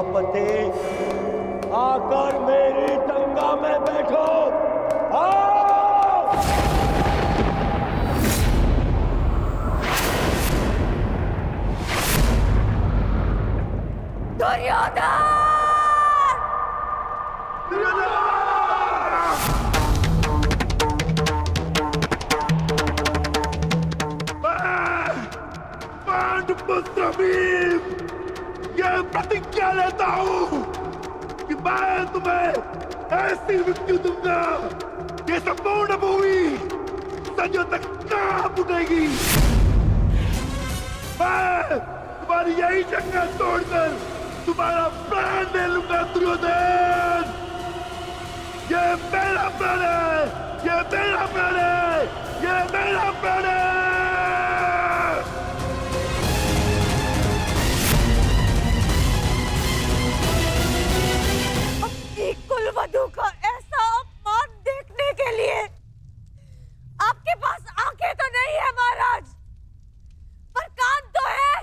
सेनापति, आकर मेरी गंगा में बैठो। आओ! दुर्योधन! पांडुपुत्र भीम, ये प्रतिज्ञा लेता हूं कि मैं तुम्हें ऐसी मृत्यु दूंगा कि संपूर्ण भूमि सदियों तक कांप उठेगी। मैं तुम्हारी यही जंगल तोड़कर तुम्हारा प्राण ले लूंगा दुर्योधन। ये मेरा प्राण है, ये मेरा प्राण है, ये मेरा प्राण है। कुलवधू का ऐसा अपमान देखने के लिए आपके पास आंखें तो नहीं है महाराज, पर कान तो है।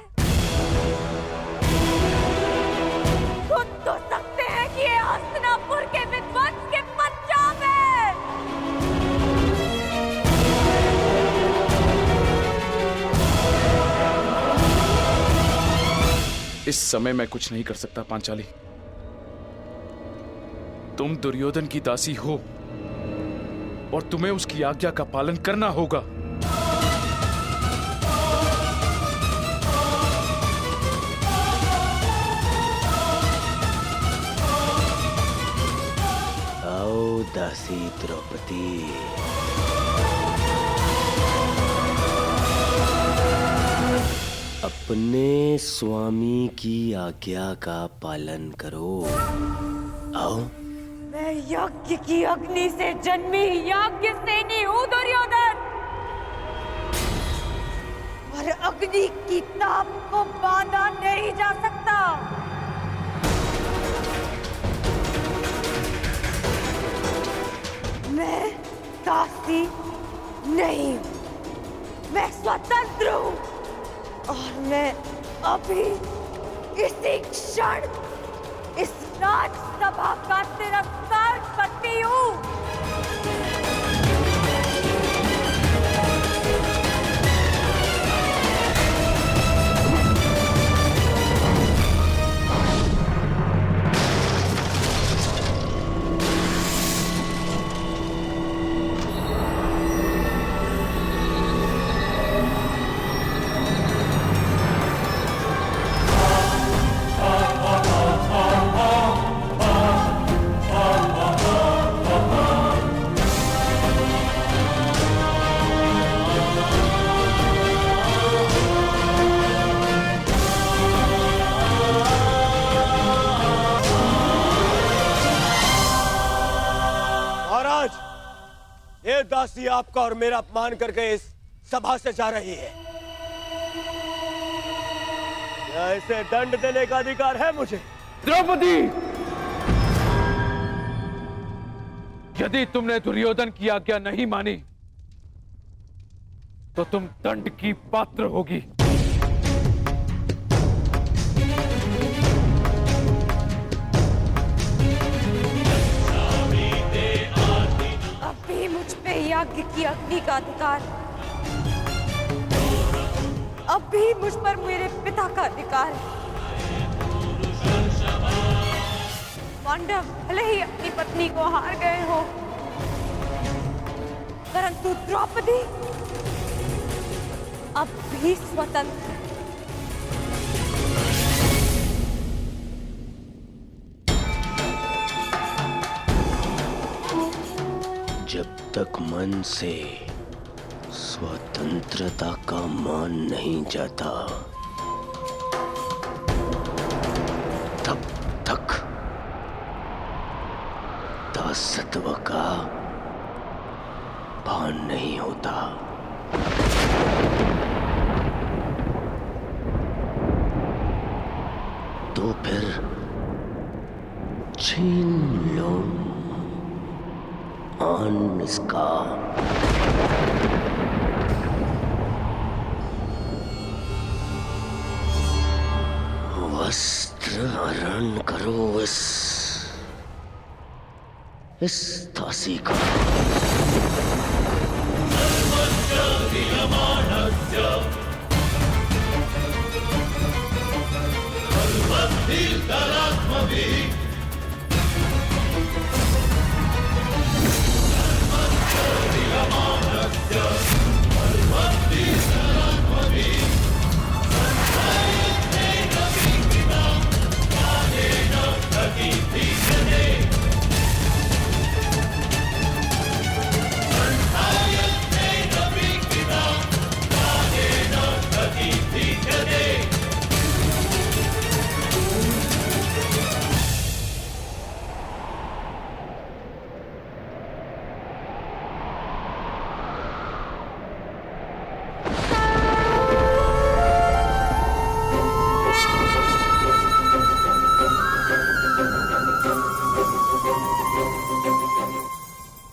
सुन तो सकते हैं कि ये हस्तिनापुर के विध्वंस के पंजाब है। इस समय मैं कुछ नहीं कर सकता पांचाली। तुम दुर्योधन की दासी हो और तुम्हें उसकी आज्ञा का पालन करना होगा। आओ दासी द्रौपदी, अपने स्वामी की आज्ञा का पालन करो। आओ। मैं यज्ञ की अग्नि से जन्मी यज्ञ सेनी हूँ दुर्योधन, और अग्नि की ताप को बांधा नहीं जा सकता। मैं दासी नहीं हूँ, मैं स्वतंत्र हूँ, और मैं अभी इसी क्षण इस राजसभा का तिरस्कार करती हूँ। ये दासी आपका और मेरा अपमान करके इस सभा से जा रही है। क्या इसे दंड देने का अधिकार है मुझे? द्रौपदी, यदि तुमने दुर्योधन की आज्ञा नहीं मानी तो तुम दंड की पात्र होगी। अभी मुझ पे यज्ञ की अग्नि का अधिकार, अभी मुझ पर मेरे पिता का अधिकार है। पांडव भले ही अपनी पत्नी को हार गए हो, परंतु द्रौपदी अब भी स्वतंत्र है। जब तक मन से स्वतंत्रता का मान नहीं जाता, तब तक दासत्व का भान नहीं होता। तो फिर छीन लो आन इसका। वस्त्र वस्त्र हरण करो इस दासी का।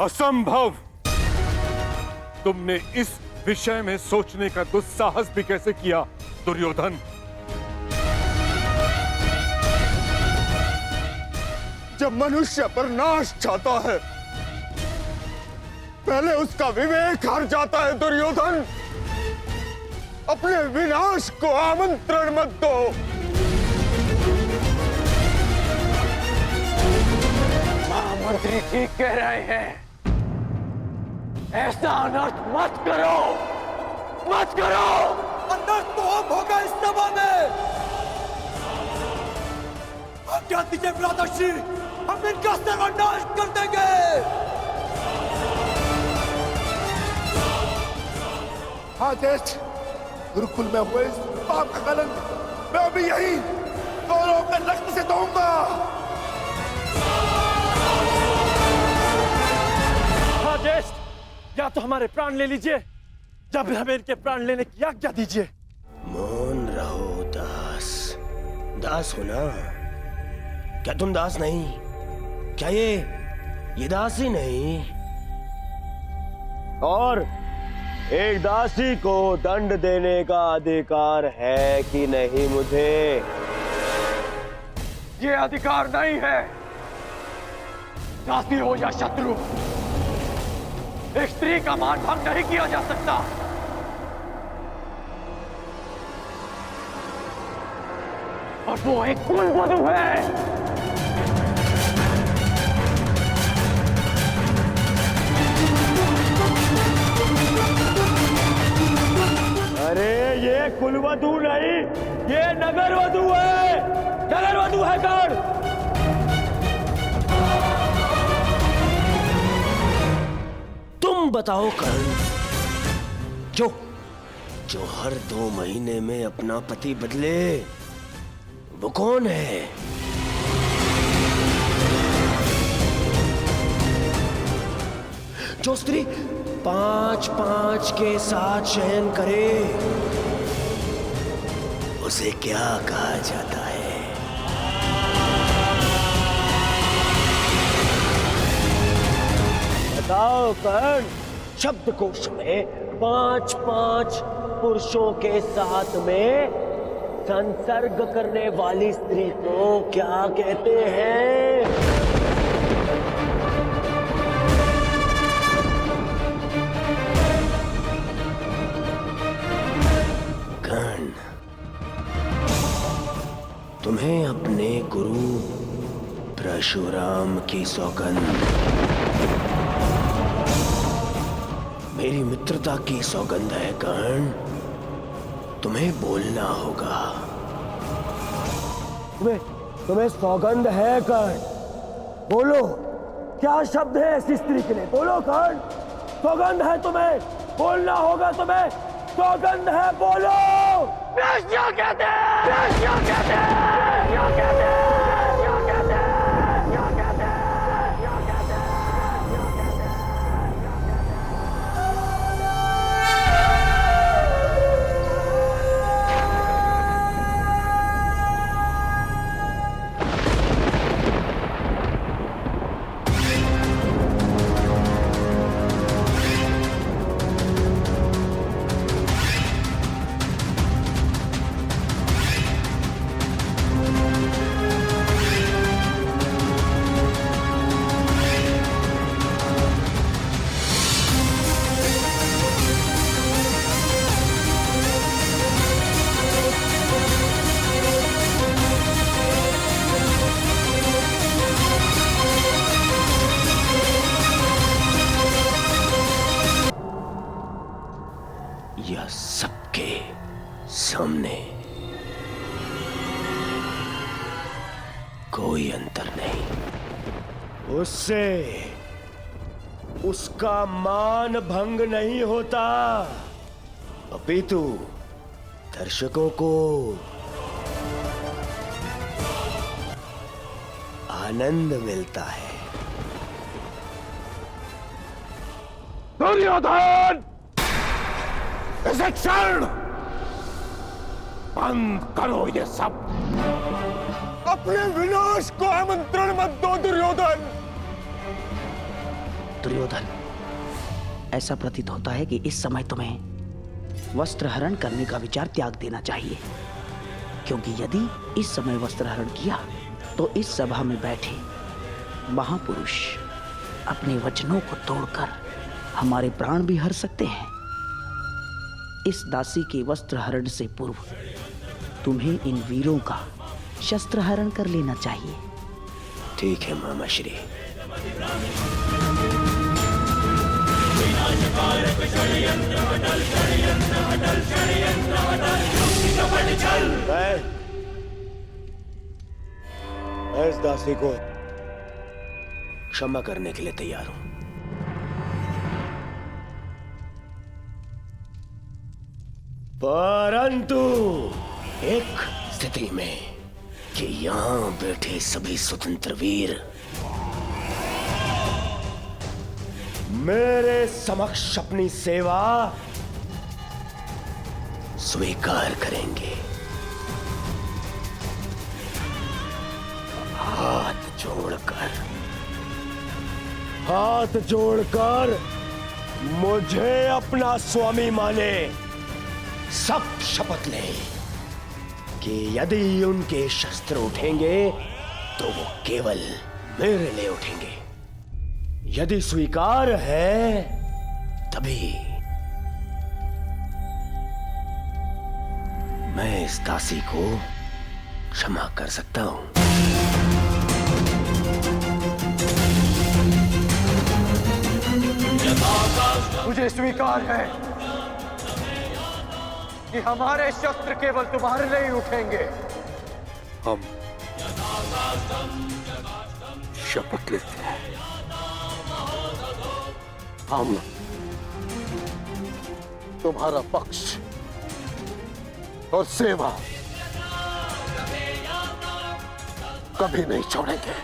असंभव! तुमने इस विषय में सोचने का दुस्साहस भी कैसे किया दुर्योधन? जब मनुष्य पर नाश चाहता है पहले उसका विवेक हार जाता है दुर्योधन। अपने विनाश को आमंत्रण मत दो। महामंत्री ठीक कह रहे हैं, ऐसा अनर्थ मत करो, मत करो। अनर्थ तो हम होगा इस सभा में। आज्ञा दीजिए भ्राताश्री, हम इनका सर्वनाश कर देंगे। हाँ ज्येष्ठ, गुरुकुल में हुए इस पाप का कलंक मैं अभी यही कौरवों के रक्त से धोऊंगा। हाँ ज्येष्ठ, या तो हमारे प्राण ले लीजिए या फिर हमें इनके प्राण लेने की आज्ञा दीजिए। मौन रहो दास। दास हो ना? क्या तुम दास नहीं? क्या ये दास ही नहीं? और एक दासी को दंड देने का अधिकार है कि नहीं मुझे? ये अधिकार नहीं है। दासी हो या शत्रु, एक स्त्री का मान भंग नहीं किया जा सकता। और वो एक कुलवधू है। अरे ये कुलवधू नहीं, ये नगरवधू है। नगरवधू है कौन? तुम बताओ कर्ण, जो हर 2 महीने में अपना पति बदले, वो कौन है? जो स्त्री 5-5 के साथ शयन करे, उसे क्या कहा जाता है? बताओ कर्ण। शब्दकोश में 5-5 पुरुषों के साथ में संसर्ग करने वाली स्त्री को क्या कहते हैं? कर्ण, तुम्हें अपने गुरु परशुराम की सौगंध, मेरी मित्रता की सौगंध है कर्ण। तुम्हें बोलना होगा। तुम्हें सौगंध है कर्ण? बोलो, क्या शब्द है ऐसी स्त्री के लिए? बोलो कर्ण, सौगंध है तुम्हें, बोलना होगा तुम्हें। सौगंध है, बोलो। वेश्या कहते हैं, वेश्या कहते हैं, क्या कहते हैं? कोई अंतर नहीं। उससे उसका मान भंग नहीं होता, अपितु दर्शकों को आनंद मिलता है। दुर्योधन, इसे क्षण बंद करो ये सब। अपने विनाश को आमंत्रण मत दो दुर्योधन। दुर्योधन, ऐसा प्रतीत होता है कि इस समय तुम्हें वस्त्र हरण करने का विचार त्याग देना चाहिए, क्योंकि यदि इस समय वस्त्र हरण किया तो इस सभा में बैठे महापुरुष अपने वचनों को तोड़कर हमारे प्राण भी हर सकते हैं। इस दासी के वस्त्र हरण से पूर्व तुम्हें इन वीरों का शस्त्र हरण कर लेना चाहिए। ठीक है मामा श्री। मैं इस दासी को क्षमा करने के लिए तैयार हूं, परंतु एक स्थिति में कि यहां बैठे सभी स्वतंत्र वीर मेरे समक्ष अपनी सेवा स्वीकार करेंगे। हाथ जोड़कर मुझे अपना स्वामी माने, सब शपथ लें कि यदि उनके शस्त्र उठेंगे तो वो केवल मेरे लिए उठेंगे। यदि स्वीकार है तभी मैं इस दासी को क्षमा कर सकता हूं। मुझे स्वीकार है कि हमारे शस्त्र केवल तुम्हारे लिए ही उठेंगे। हम शपथ लेते हैं, हम तुम्हारा पक्ष और सेवा कभी नहीं छोड़ेंगे।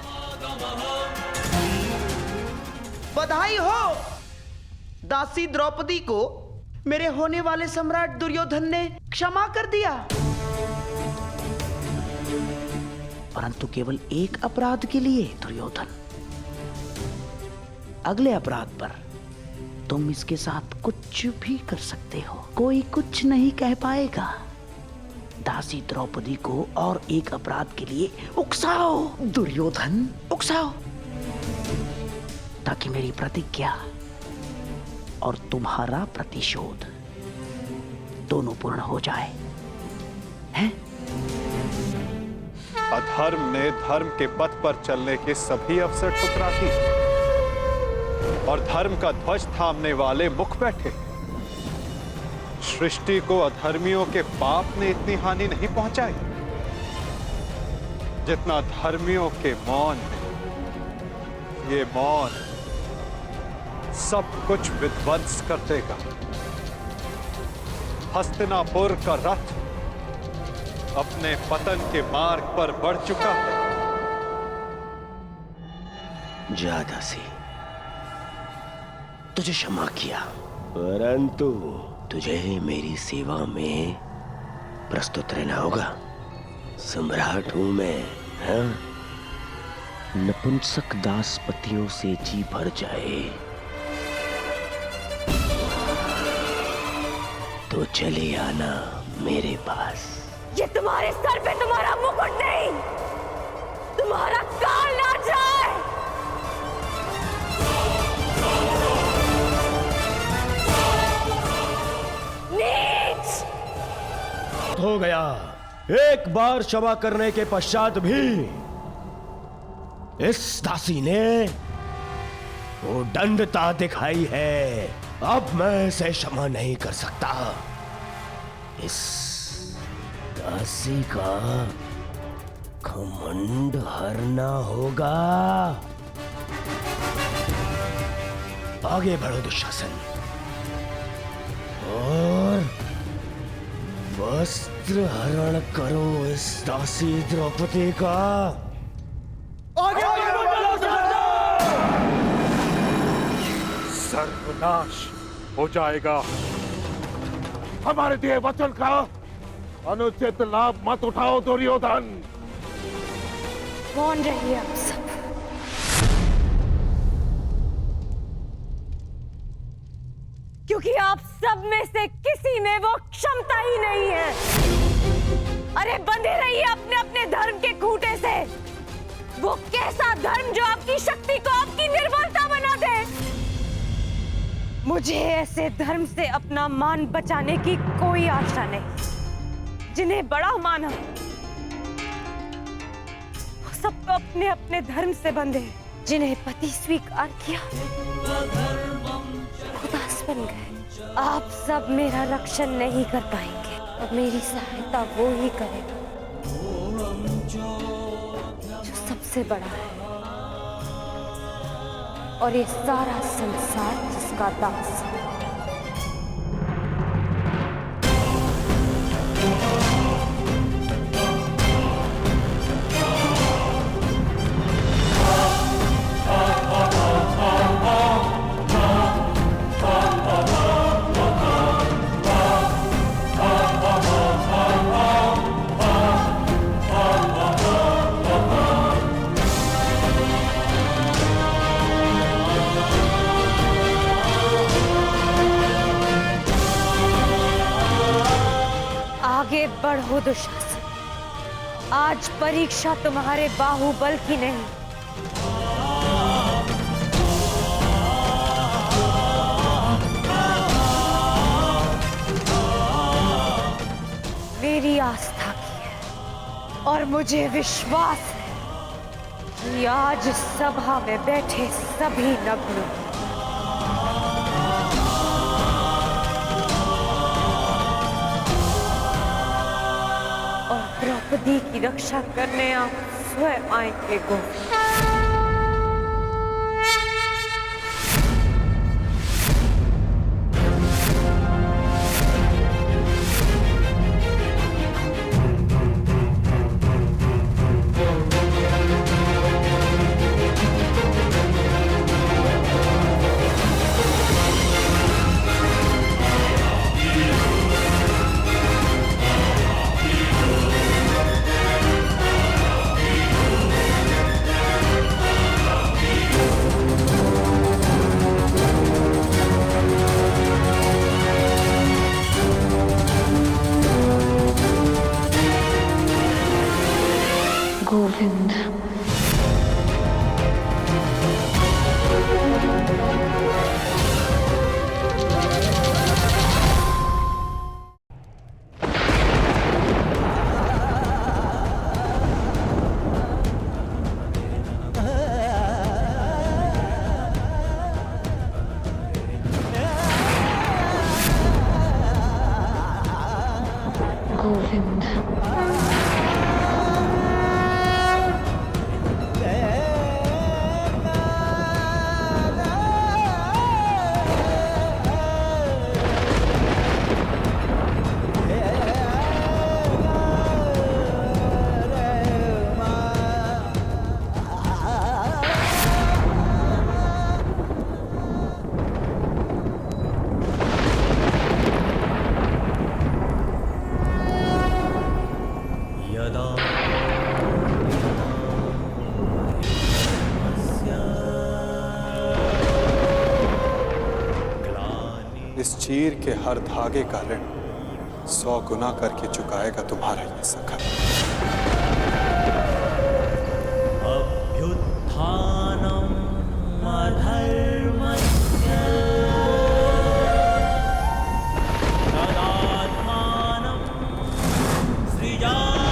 बधाई हो! दासी द्रौपदी को मेरे होने वाले सम्राट दुर्योधन ने क्षमा कर दिया, परंतु केवल एक अपराध के लिए। दुर्योधन, अगले अपराध पर तुम इसके साथ कुछ भी कर सकते हो, कोई कुछ नहीं कह पाएगा। दासी द्रौपदी को और एक अपराध के लिए उकसाओ दुर्योधन, उकसाओ, ताकि मेरी प्रतिज्ञा और तुम्हारा प्रतिशोध दोनों पूर्ण हो जाए, हैं? अधर्म ने धर्म के पथ पर चलने के सभी अवसर ठुकरा दी और धर्म का ध्वज थामने वाले मुख बैठे। सृष्टि को अधर्मियों के पाप ने इतनी हानि नहीं पहुंचाई जितना धर्मियों के मौन ने। ये मौन सब कुछ विध्वंस कर देगा। हस्तिनापुर का रथ अपने पतन के मार्ग पर बढ़ चुका है। जा दासी, तुझे क्षमा किया, परंतु तुझे मेरी सेवा में प्रस्तुत रहना होगा। सम्राट हूं मैं, हाँ? नपुंसक दासपतियों से जी भर जाए तो चले आना मेरे पास। ये तुम्हारे सर पे तुम्हारा मुकुट नहीं, तुम्हारा काल ना जाए। नीच! हो गया। एक बार क्षमा करने के पश्चात भी इस दासी ने वो दंडता दिखाई है। अब मैं इसे क्षमा नहीं कर सकता। इस दासी का घमंड हरना होगा। आगे बढ़ो दुशासन और वस्त्र हरण करो इस दासी द्रौपदी का। सर्वनाश हो जाएगा। हमारे दिए वचन का अनुचित लाभ मत उठाओ दुर्योधन। कौन रहिए आप सब? क्योंकि आप सब में से किसी में वो क्षमता ही नहीं है। अरे बंधे रहिए अपने अपने धर्म के खूंटे से। वो कैसा धर्म जो आपकी शक्ति को आपकी निर्बलता बना दे। मुझे ऐसे धर्म से अपना मान बचाने की कोई आशा नहीं। जिन्हें बड़ा माना वो सब तो अपने अपने धर्म से बंधे। जिन्हें पति स्वीकार किया खुदास बन गए। आप सब मेरा रक्षण नहीं कर पाएंगे और मेरी सहायता वो ही करेगा जो सबसे बड़ा है और ये सारा संसार जिसका दास है। आगे बढ़ो दुशासन। आज परीक्षा तुम्हारे बाहुबल की नहीं, मेरी आस्था की है। और मुझे विश्वास है कि आज सभा में बैठे सभी नग्न और द्रौपदी की रक्षा करने आप स्वयं आएंगे गोविंद। गोविंद गोविंद इस चीर के हर धागे का ऋण 100 गुना करके चुकाएगा तुम्हारा ये सखा। अभ्युत्थानम् अधर्मस्य तदात्मानं सृजाम्यहम्।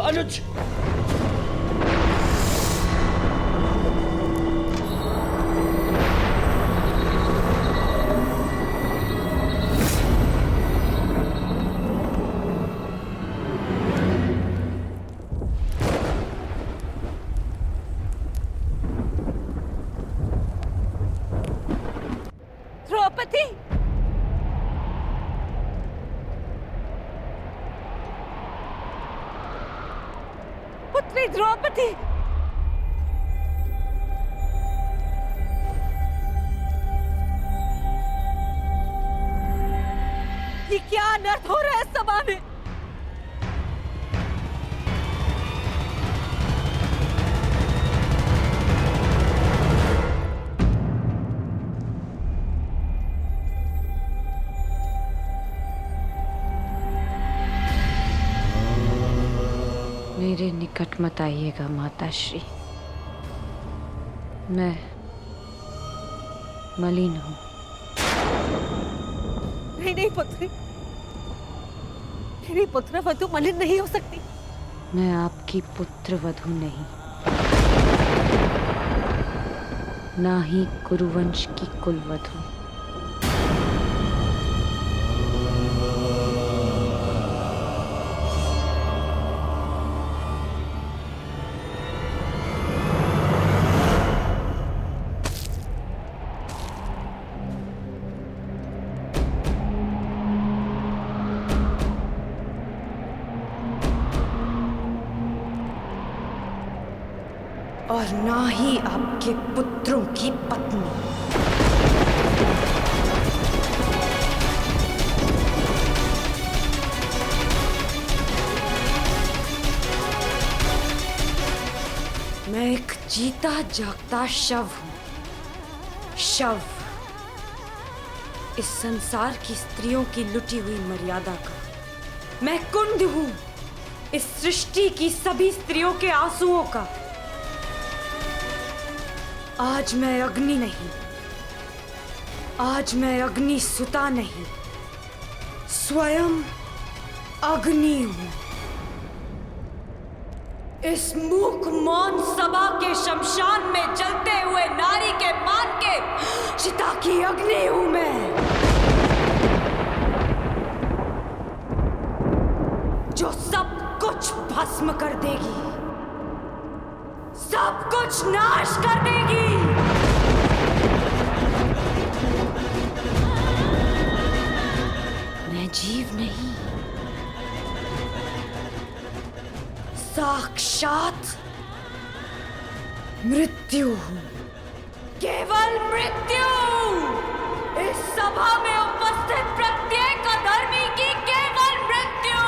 अनुज, द्रौपदी, पुत्री द्रौपदी, ये क्या अनर्थ हो रहा है सभा में? मेरे निकट मत आइएगा माताश्री। मैं मलिन हूँ। नहीं नहीं पुत्री, मेरी पुत्र वधु मलिन नहीं हो सकती। मैं आपकी पुत्र वधु नहीं, ना ही कुरुवंश की कुलवधु। और ना ही आपके पुत्रों की पत्नी। मैं एक जीता जागता शव हूं। शव, इस संसार की स्त्रियों की लुटी हुई मर्यादा का। मैं कुंड हूं, इस सृष्टि की सभी स्त्रियों के आंसुओं का। आज मैं अग्नि नहीं, आज मैं अग्नि सुता नहीं, स्वयं अग्नि हूं। इस मूक मौन सभा के शमशान में जलते हुए नारी के मान के चिता की अग्नि हूं मैं, जो सब कुछ भस्म कर देगी, सब कुछ नाश कर देगी। मैं जीव नहीं, साक्षात मृत्यु हूं, केवल मृत्यु। इस सभा में उपस्थित प्रत्येक अधर्मी की केवल मृत्यु।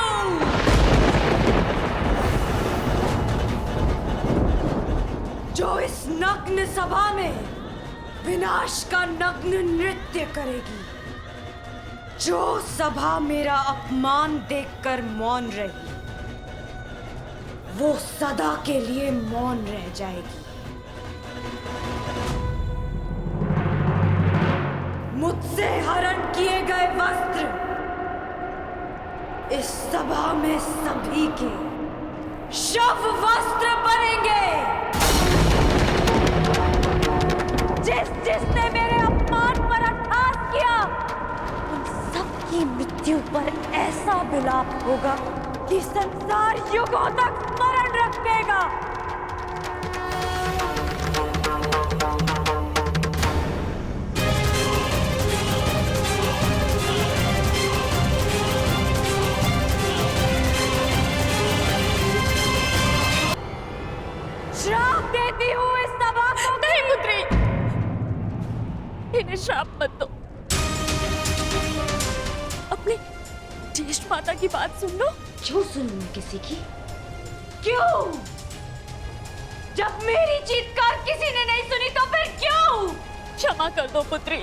जो इस नग्न सभा में विनाश का नग्न नृत्य करेगी, जो सभा मेरा अपमान देखकर मौन रही, वो सदा के लिए मौन रह जाएगी। मुझसे हरण किए गए वस्त्र इस सभा में सभी के शव वस्त्र बनेंगे। जिसने मेरे अपमान पर अट्टहास किया, उन सबकी मृत्यु पर ऐसा विलाप होगा कि संसार युगों तक स्मरण रखेगा। श्राप देती हूँ इस सभा को। नहीं पुत्री, इन्हें श्राप मत दो। अपनी ज्येष्ठ माता की बात सुन लो। क्यों सुनूं मैं किसी की? क्यों? जब मेरी चीत्कार किसी ने नहीं सुनी तो फिर क्यों? क्षमा कर दो पुत्री।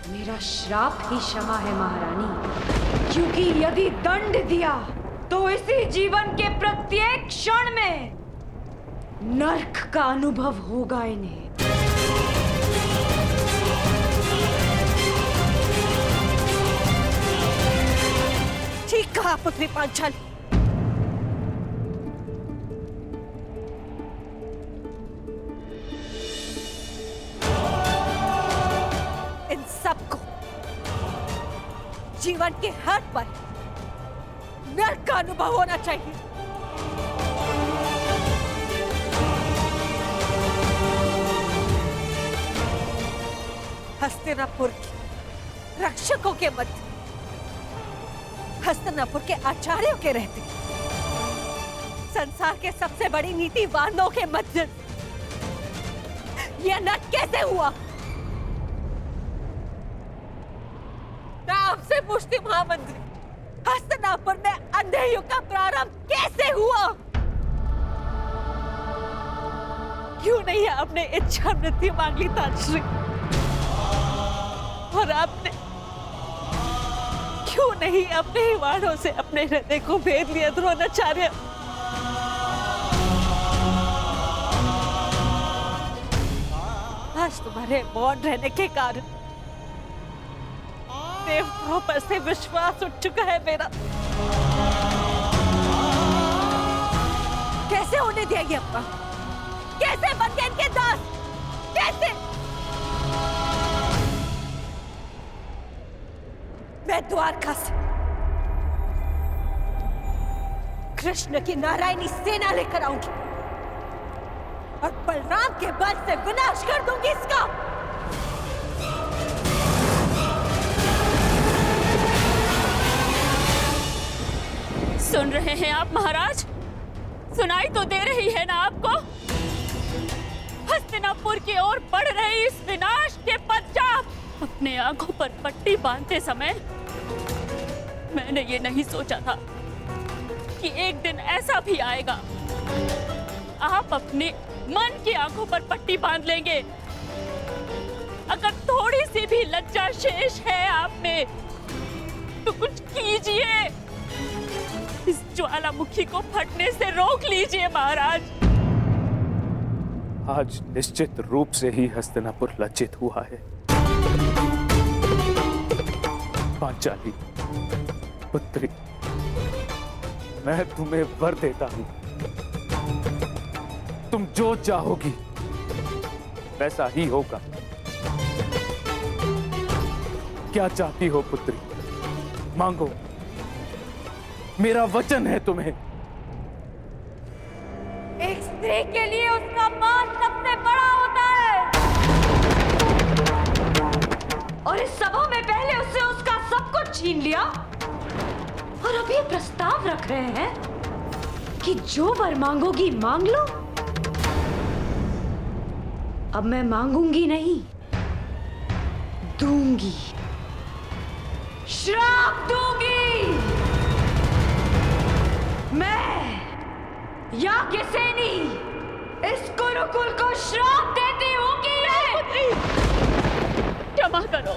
मेरा श्राप ही क्षमा है महारानी, क्योंकि यदि दंड दिया तो इसी जीवन के प्रत्येक क्षण में नर्क का अनुभव होगा इन्हें। ठीक कहा पुत्री पांचाली। इन सबको जीवन के हर पल नर्क का अनुभव होना चाहिए। हस्तिनापुर के रक्षकों के मध्य, हस्तिनापुर के आचार्यों के रहते, संसार के सबसे बड़ी नीतिवानों के मध्य यह नर्क कैसे हुआ? मैं आपसे पूछती महामंत्री, हस्तिनापुर में अंधे युग का प्रारंभ कैसे हुआ? क्यों नहीं आपने इच्छा मृत्यु मांग ली ताजश्री? और आपने क्यों नहीं अपने ही वाणों से अपने हृदय को भेद लिया द्रोणाचार्य? आज तुम्हारे मौन रहने के कारण देवताओं पर से विश्वास उठ चुका है मेरा। कैसे होने दिया ये अपना? कैसे बन गए इनके दास? कैसे? मैं द्वारका से कृष्ण की नारायणी सेना लेकर आऊंगी और बलराम के बल से विनाश कर दूंगी इसका। सुन रहे हैं आप महाराज? सुनाई तो दे रही है ना आपको? हस्तिनापुर की ओर बढ़ रही इस विनाश के पश्चात अपने आंखों पर पट्टी बांधते समय मैंने ये नहीं सोचा था कि एक दिन ऐसा भी आएगा, आप अपने मन की आंखों पर पट्टी बांध लेंगे। अगर थोड़ी सी भी लज्जा शेष है आप में तो कुछ कीजिए, इस ज्वालामुखी को फटने से रोक लीजिए महाराज। आज निश्चित रूप से ही हस्तिनापुर लज्जित हुआ है। पांचाली पुत्री, मैं तुम्हें वर देता हूं, तुम जो चाहोगी वैसा ही होगा। क्या चाहती हो पुत्री? मांगो, मेरा वचन है तुम्हें। एक स्त्री के लिए उसका मान सबसे बड़ा होता है, और इस सभा में पहले उससे उसका सब कुछ छीन लिया और अब ये प्रस्ताव रख रहे हैं कि जो वर मांगोगी मांग लो। अब मैं मांगूंगी नहीं, दूंगी, श्राप दूंगी। मैं याज्ञसेनी इस कुरुकुल को श्राप देती हूँ कि क्षमा करो,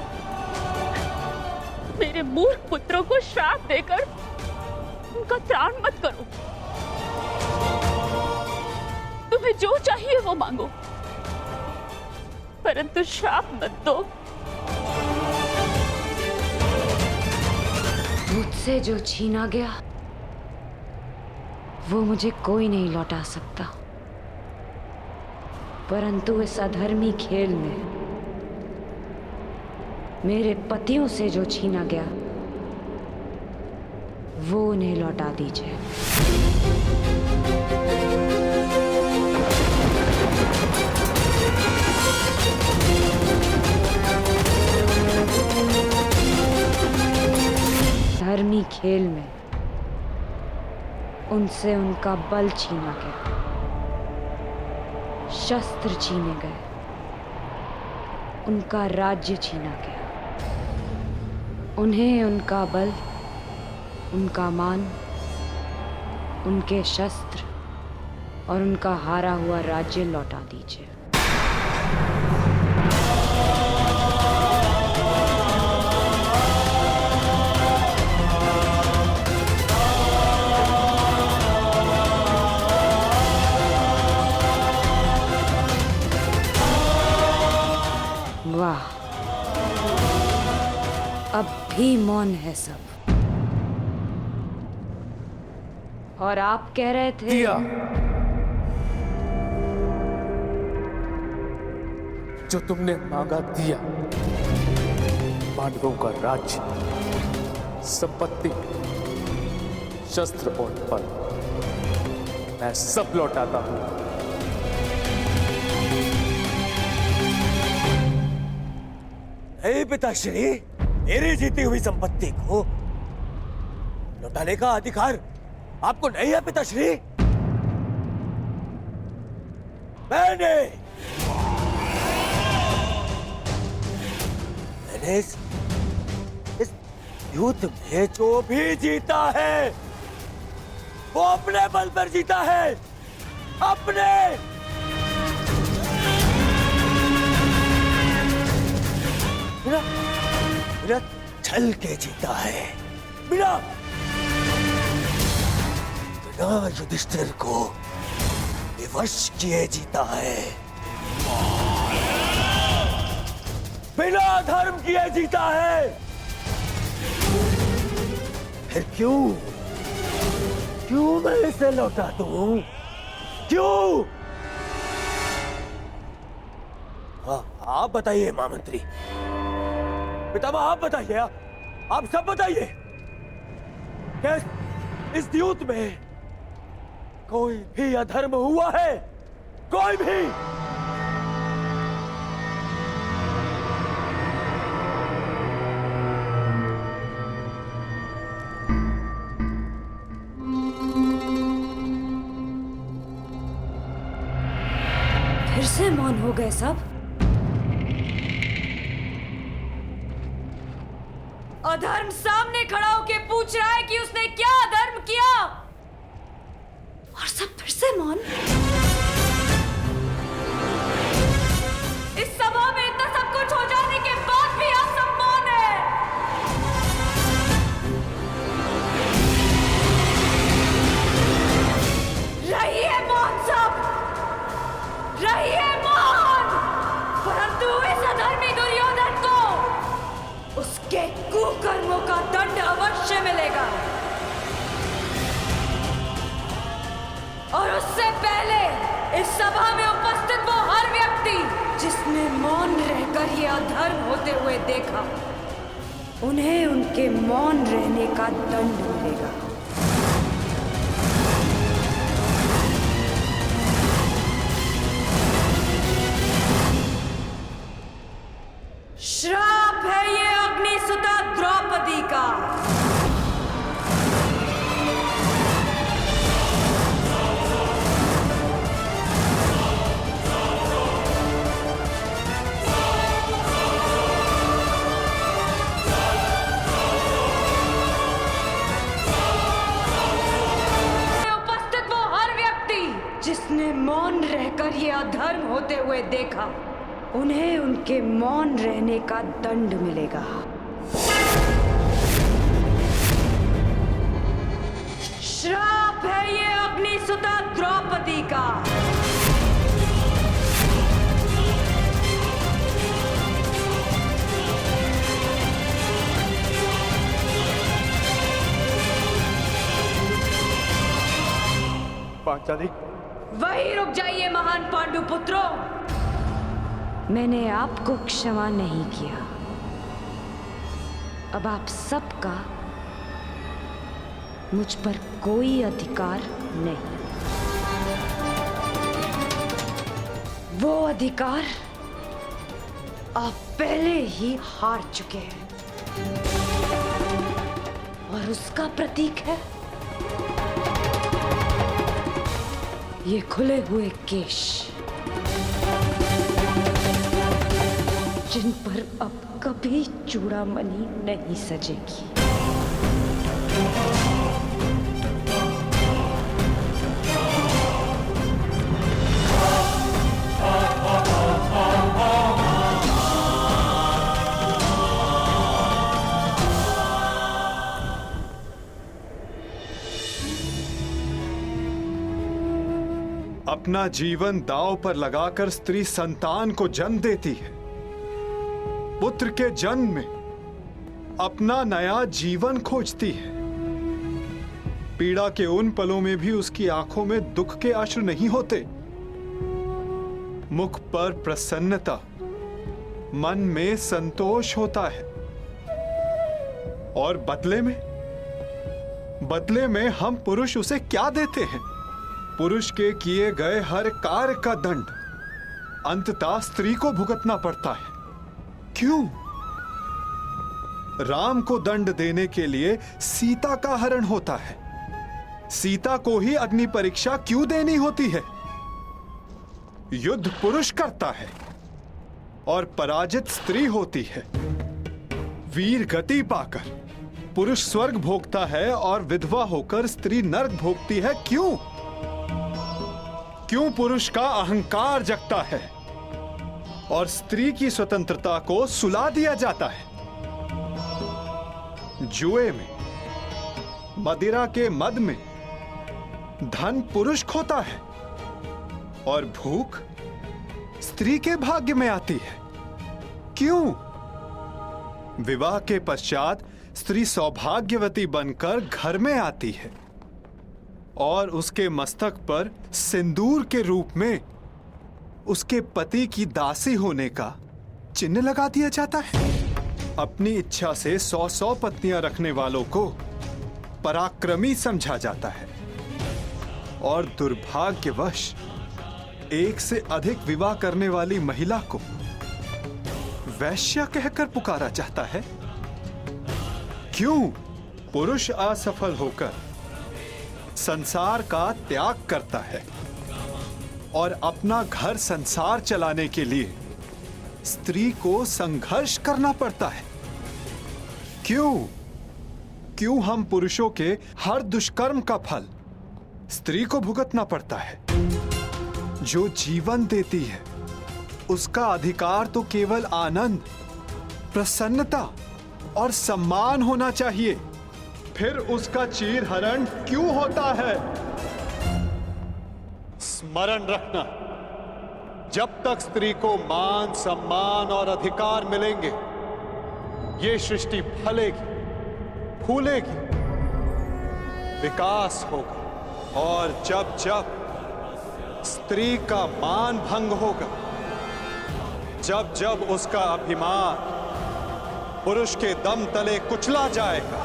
मेरे मूर्ख पुत्रों को श्राप देकर उनका त्राण मत करो। तुम्हें जो चाहिए वो मांगो, परंतु श्राप मत दो। मुझसे जो छीना गया वो मुझे कोई नहीं लौटा सकता, परंतु इस अधर्मी खेल में मेरे पतियों से जो छीना गया वो उन्हें लौटा दीजिए। धर्मी खेल में उनसे उनका बल छीना गया, शस्त्र छीने गए, उनका राज्य छीना गया। उन्हें उनका बल, उनका मान, उनके शस्त्र और उनका हारा हुआ राज्य लौटा दीजिए। वाह, अब भी मौन है सब। और आप कह रहे थे दिया, जो तुमने मांगा दिया। पांडवों का राज्य, संपत्ति, शस्त्र और बल, मैं सब लौटाता हूं। नहीं पिताश्री, मेरी जीती हुई संपत्ति को लौटाने का अधिकार आपको नहीं है पिताश्री। मैंने इस युद्ध में जो भी जीता है वो अपने बल पर जीता है, अपने। बिना छल के जीता है, बिना युधिष्ठिर को विवश किए जीता है, बिना धर्म किए जीता है। फिर क्यों मैं इसे लौटा दूं? क्यों? आप बताइए महामंत्री, पितामह आप बताइए, आप सब बताइए, क्या इस युद्ध में कोई भी अधर्म हुआ है? कोई भी? फिर से मौन हो गए सब। अधर्म सामने खड़ा होके पूछ रहा है कि उसने क्या अधर्म किया, और सब फिर से मौन। इस सभा में इतना सब कुछ हो जाने के बाद भी आप सब मौन हैं। रहिए मौन सब, रहिए मौन। परंतु इस अधर्मी दुर्योधन को उसके कुकर्मों का दंड अवश्य मिलेगा, और उससे पहले इस सभा में उपस्थित वो हर व्यक्ति जिसने मौन रहकर ये अधर्म होते हुए देखा, उन्हें उनके मौन रहने का दंड मिलेगा। श्राप है ये अग्निसुता द्रौपदी का। उपस्थित वो हर व्यक्ति जिसने मौन रहकर ये अधर्म होते हुए देखा, उन्हें उनके मौन रहने का दंड मिलेगा। श्राप है ये अग्निसुता द्रौपदी का। पांचाली, वहीं रुक जाइए महान पांडु पुत्रों। मैंने आपको क्षमा नहीं किया, अब आप सबका मुझ पर कोई अधिकार नहीं। वो अधिकार आप पहले ही हार चुके हैं, और उसका प्रतीक है ये खुले हुए केश, जिन पर अब कभी चूड़ामणि नहीं सजेगी। अपना जीवन दांव पर लगाकर स्त्री संतान को जन्म देती है। पुत्र के जन्म में अपना नया जीवन खोजती है। पीड़ा के उन पलों में भी उसकी आंखों में दुख के अश्रु नहीं होते। मुख पर प्रसन्नता, मन में संतोष होता है। और बदले में हम पुरुष उसे क्या देते हैं? पुरुष के किए गए हर कार्य का दंड अंततः स्त्री को भुगतना पड़ता है। क्यों? राम को दंड देने के लिए सीता का हरण होता है। सीता को ही अग्नि परीक्षा क्यों देनी होती है? युद्ध पुरुष करता है और पराजित स्त्री होती है। वीर गति पाकर पुरुष स्वर्ग भोगता है और विधवा होकर स्त्री नरक भोगती है। क्यों? क्यों पुरुष का अहंकार जगता है और स्त्री की स्वतंत्रता को सुला दिया जाता है? जुए में, मदिरा के मद में धन पुरुष खोता है और भूख स्त्री के भाग्य में आती है। क्यों? विवाह के पश्चात स्त्री सौभाग्यवती बनकर घर में आती है और उसके मस्तक पर सिंदूर के रूप में उसके पति की दासी होने का चिन्ह लगा दिया जाता है। अपनी इच्छा से 100 पत्नियां रखने वालों को पराक्रमी समझा जाता है और दुर्भाग्यवश एक से अधिक विवाह करने वाली महिला को वैश्या कहकर पुकारा जाता है। क्यों? पुरुष असफल होकर संसार का त्याग करता है और अपना घर संसार चलाने के लिए स्त्री को संघर्ष करना पड़ता है। क्यों हम पुरुषों के हर दुष्कर्म का फल स्त्री को भुगतना पड़ता है? जो जीवन देती है उसका अधिकार तो केवल आनंद, प्रसन्नता और सम्मान होना चाहिए। फिर उसका चीरहरण क्यों होता है? स्मरण रखना, जब तक स्त्री को मान, सम्मान और अधिकार मिलेंगे, ये सृष्टि फलेगी, फूलेगी, विकास होगा। और जब जब स्त्री का मान भंग होगा, जब जब उसका अभिमान पुरुष के दम तले कुचला जाएगा,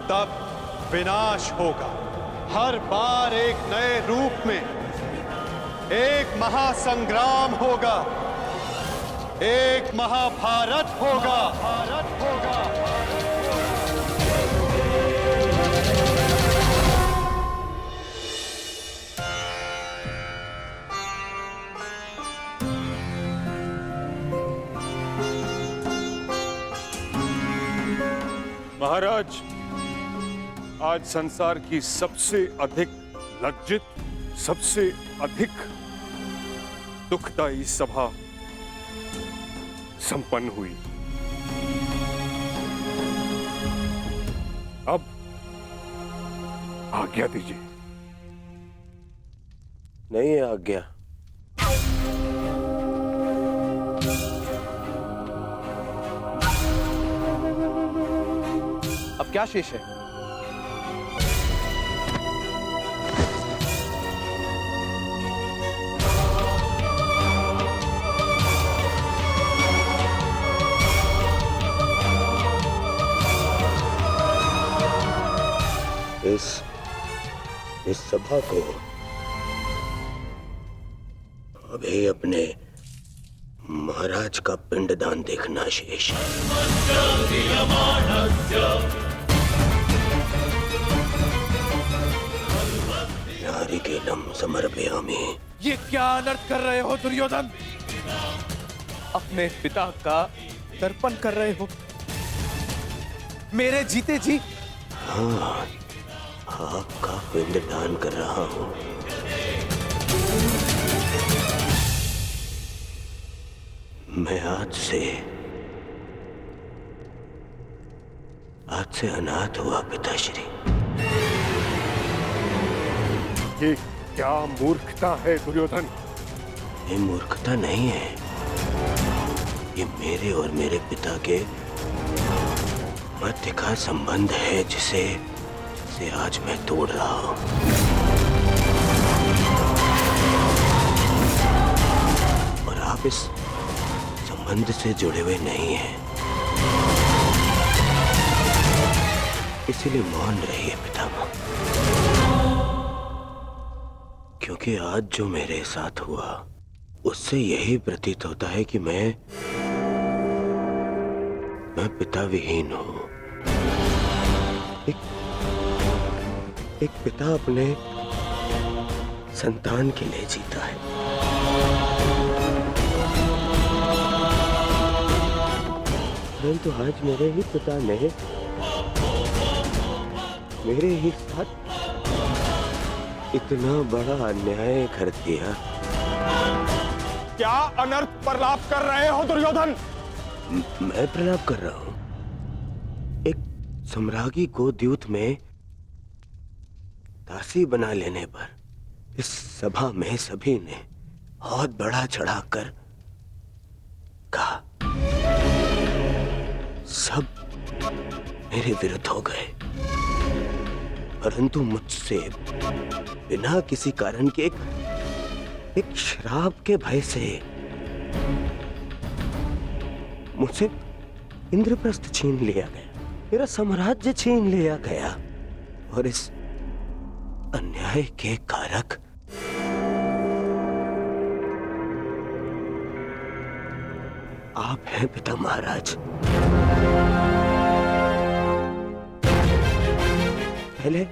तब विनाश होगा। हर बार एक नए रूप में एक महासंग्राम होगा, एक महाभारत होगा। महाराज, आज संसार की सबसे अधिक लज्जित, सबसे अधिक दुखदायी सभा संपन्न हुई। अब आज्ञा दीजिए। नहीं है आज्ञा। अब क्या शेष है? इस सभा को अभी अपने महाराज का पिंडदान देखना शेष है। नारिकेलम समर्पयामि। ये क्या अनर्थ कर रहे हो दुर्योधन? अपने पिता का तर्पण कर रहे हो मेरे जीते जी? हाँ, आपका पिंडदान कर रहा हूं। मैं आज से अनाथ हुआ पिताश्री। क्या मूर्खता है दुर्योधन। ये मूर्खता नहीं है, ये मेरे और मेरे पिता के मध्य का संबंध है जिसे आज मैं तोड़ रहा हूं। और आप इस संबंध से जुड़े हुए नहीं हैं, इसीलिए मौन रहिए पितामह। क्योंकि आज जो मेरे साथ हुआ उससे यही प्रतीत होता है कि मैं पिता विहीन हूं। एक पिता अपने संतान के लिए जीता है। परंतु आज मेरे ही पिता ने मेरे ही साथ इतना बड़ा अन्याय कर दिया। क्या अनर्थ प्रलाप कर रहे हो दुर्योधन? मैं प्रलाप कर रहा हूं। एक सम्राज्ञी को द्यूत में दासी बना लेने पर इस सभा में सभी ने बहुत बड़ा चढ़ाकर कहा। सब मेरे विरुद्ध हो गए, परंतु मुझसे बिना किसी कारण के एक श्राप के भय से मुझसे इंद्रप्रस्थ छीन लिया गया, मेरा साम्राज्य छीन लिया गया। और इस अन्याय के कारक आप हैं पिता महाराज। पहले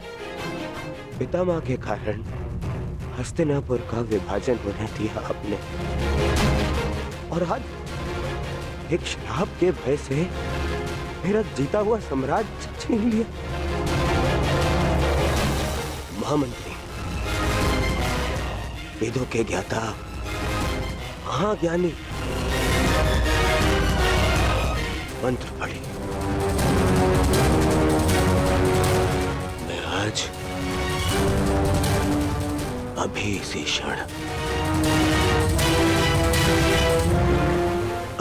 पितामह के कारण हस्तिनापुर का विभाजन होने दिया आपने, और आज एक श्राप के भय से मेरा जीता हुआ साम्राज्य छीन लिया। महामंत्री, वेदों के ज्ञाता, महाज्ञानी, मंत्र पढ़े। मैं आज अभी इसी क्षण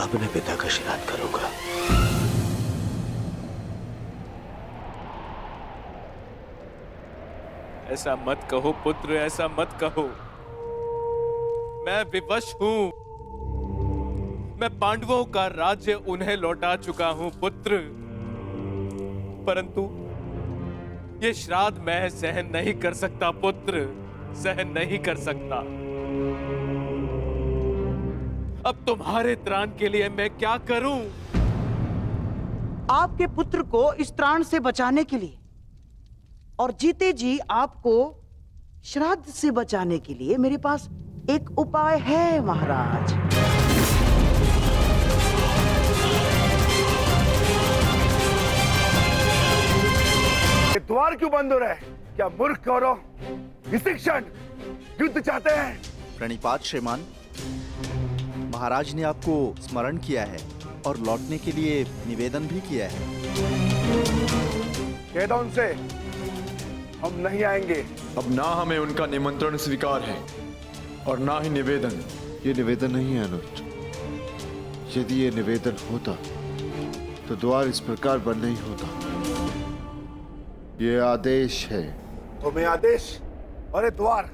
अपने पिता का श्राद्ध करूंगा। ऐसा मत कहो पुत्र, ऐसा मत कहो। मैं विवश हूं। मैं पांडवों का राज्य उन्हें लौटा चुका हूं पुत्र, परंतु ये श्राद्ध मैं सहन नहीं कर सकता पुत्र, सहन नहीं कर सकता। अब तुम्हारे त्राण के लिए मैं क्या करूं? आपके पुत्र को इस त्राण से बचाने के लिए और जीते जी आपको श्राद्ध से बचाने के लिए मेरे पास एक उपाय है महाराज। ये द्वार क्यों बंद हो रहा है? क्या मूर्ख कौरव इसी क्षण युद्ध चाहते हैं? प्रणिपात श्रीमान, महाराज ने आपको स्मरण किया है और लौटने के लिए निवेदन भी किया है। कह दो उनसे हम नहीं आएंगे। अब ना हमें उनका निमंत्रण स्वीकार है और ना ही निवेदन। ये निवेदन नहीं है अनुज। यदि ये निवेदन होता तो द्वार इस प्रकार बंद नहीं होता। ये आदेश है। तुम्हें आदेश और ये द्वार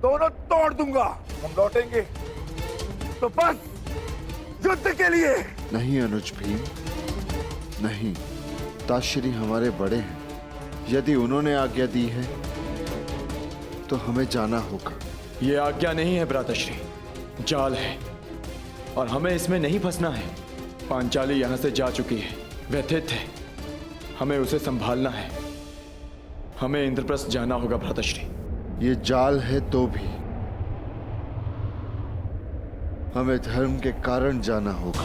दोनों तोड़ दूंगा। हम लौटेंगे तो बस युद्ध के लिए। नहीं अनुज भीम, नहीं। ताश्री हमारे बड़े हैं, यदि उन्होंने आज्ञा दी है तो हमें जाना होगा। ये आज्ञा नहीं है भ्राताश्री, जाल है और हमें इसमें नहीं फंसना है। पांचाली यहाँ से जा चुकी है, व्यथित है, हमें उसे संभालना है। हमें इंद्रप्रस्थ जाना होगा भ्राताश्री। ये जाल है तो भी हमें धर्म के कारण जाना होगा।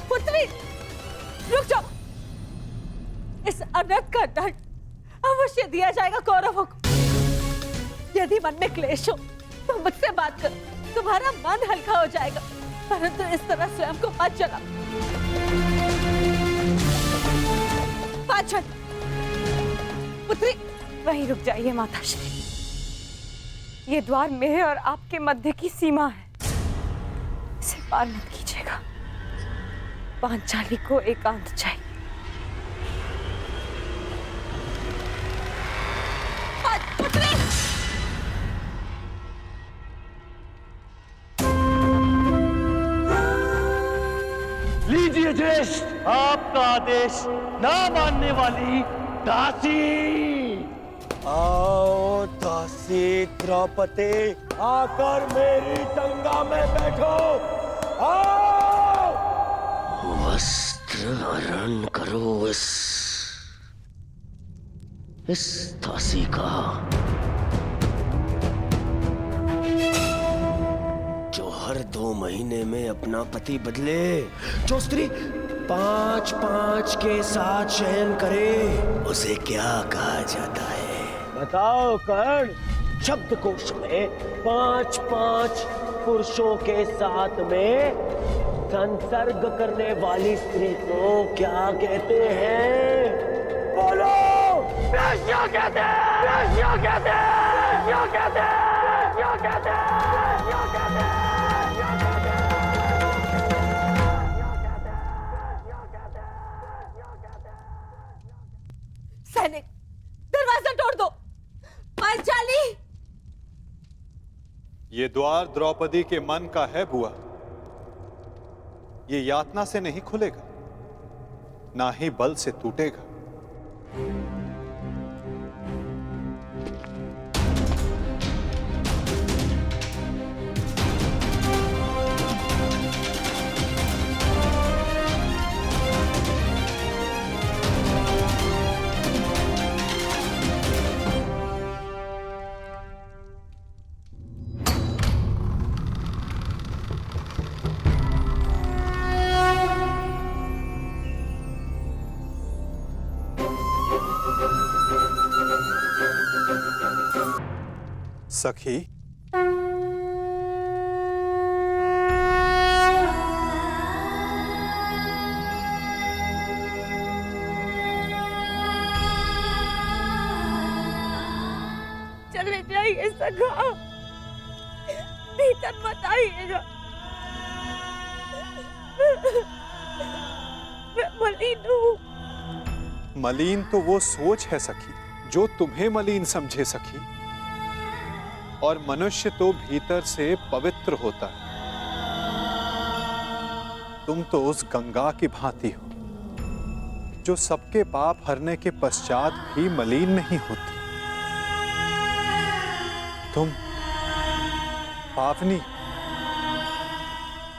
पुत्री, रुक जाओ। इस अनर्थ का दंड अवश्य दिया जाएगा कौरवों को। यदि मन में क्लेश हो तो मुझसे बात करो, तुम्हारा मन हल्का हो जाएगा, परंतु इस तरह स्वयं को मत जलाओ। पाचन पुत्री, वहीं रुक जाइए माताश्री। ये द्वार मेरे और आपके मध्य की सीमा है, इसे पार मत कीजिएगा। पांचाली को एकांत चाहिए। पुत्री! लीजिए ज्येष्ठ, आपका आदेश ना मानने वाली दासी। आओ दासी द्रौपदी, आकर मेरी टंगा में बैठो। आओ! वस्त्र हरण करो इस दासी का, जो हर 2 महीने में अपना पति बदले, जो स्त्री 5-5 के साथ शयन करे, उसे क्या कहा जाता है? बताओ कर्ण। शब्दकोश में 5-5 पुरुषों के साथ में संसर्ग करने वाली स्त्री को क्या कहते हैं? बोलो। क्या कहते हैं? क्या कहते हैं? क्या कहते हैं? क्या कहते हैं? क्या कहते हैं? सैनिक, दरवाजा तोड़ दो। पांचाली! ये द्वार द्रौपदी के मन का है बुआ। ये यातना से नहीं खुलेगा, ना ही बल से टूटेगा। सखी, चले जाइए सखा, भीतर मत आइएगा। मैं मलिन हूँ। मलिन तो वो सोच है सखी जो तुम्हें मलिन समझे सखी, और मनुष्य तो भीतर से पवित्र होता है। तुम तो उस गंगा की भांति हो जो सबके पाप हरने के पश्चात भी मलिन नहीं होती। तुम पावनी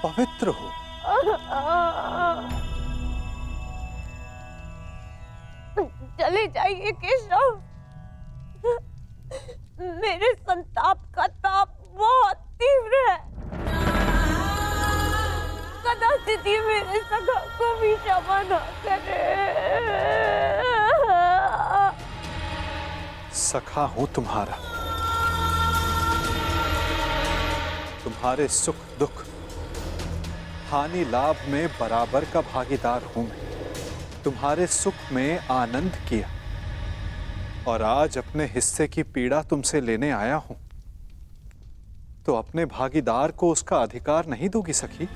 पवित्र हो। चले जाइए केशव, मेरे संताप का ताप बहुत तीव्र है। कदाचित ही मेरे सखा को भी क्षमा न करे। सखा हूं तुम्हारा, तुम्हारे सुख दुख हानि लाभ में बराबर का भागीदार हूं मैं। तुम्हारे सुख में आनंद किया और आज अपने हिस्से की पीड़ा तुमसे लेने आया हूं, तो अपने भागीदार को उसका अधिकार नहीं दोगी सखी?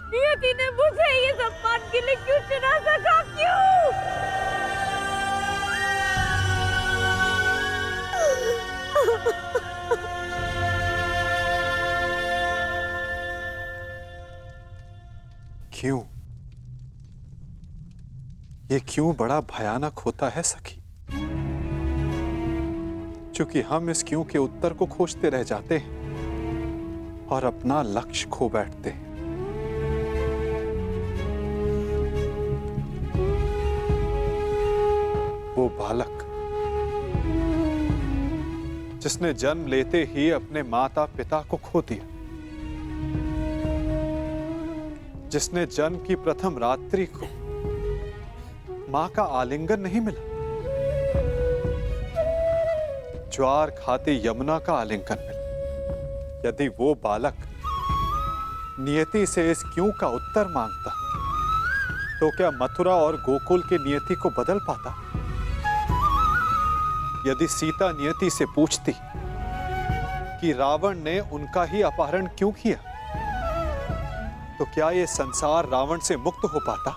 नियति ने मुझे ये सम्मान के लिए क्यों चुना? सखा क्यों? क्यों? ये क्यों बड़ा भयानक होता है सखी? चूंकि हम इस क्यों के उत्तर को खोजते रह जाते हैं, और अपना लक्ष्य खो बैठते हैं। वो बालक जिसने जन्म लेते ही अपने माता पिता को खो दिया, जिसने जन्म की प्रथम रात्रि को मां का आलिंगन नहीं मिला, ज्वार खाती यमुना का आलिंगन मिला। यदि वो बालक नियति से इस क्यों का उत्तर मांगता, तो क्या मथुरा और गोकुल की नियति को बदल पाता? यदि सीता नियति से पूछती कि रावण ने उनका ही अपहरण क्यों किया, तो क्या ये संसार रावण से मुक्त हो पाता?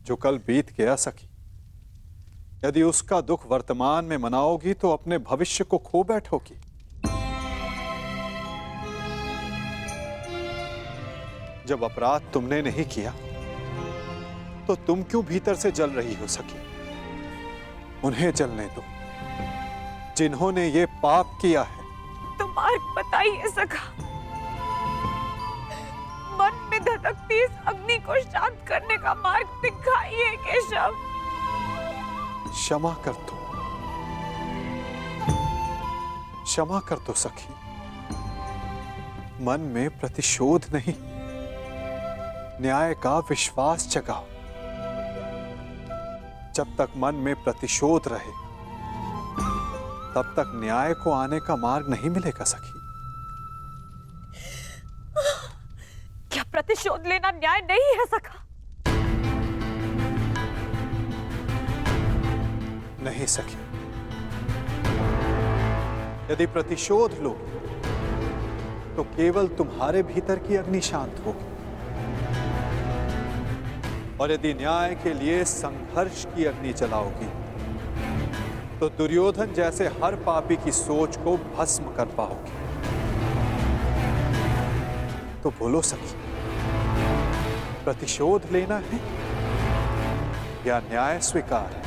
जो कल बीत गया सखी, यदि उसका दुख वर्तमान में मनाओगी तो अपने भविष्य को खो बैठोगी। जब अपराध तुमने नहीं किया तो तुम क्यों भीतर से जल रही हो सखी? उन्हें जलने दो जिन्होंने ये पाप किया है। तो मार्ग बताइए सखा, मन में धधकती इस अग्नि को शांत करने का मार्ग दिखाइए केशव। क्षमा कर दो, क्षमा कर दो सखी। मन में प्रतिशोध नहीं, न्याय का विश्वास जगाओ। जब तक मन में प्रतिशोध रहे तब तक न्याय को आने का मार्ग नहीं मिलेगा सखी। क्या प्रतिशोध लेना न्याय नहीं है सखा? नहीं सखी, यदि प्रतिशोध लो तो केवल तुम्हारे भीतर की अग्नि शांत होगी, और यदि न्याय के लिए संघर्ष की अग्नि जलाओगी तो दुर्योधन जैसे हर पापी की सोच को भस्म कर पाओगी। तो बोलो सखी, प्रतिशोध लेना है या न्याय स्वीकार है?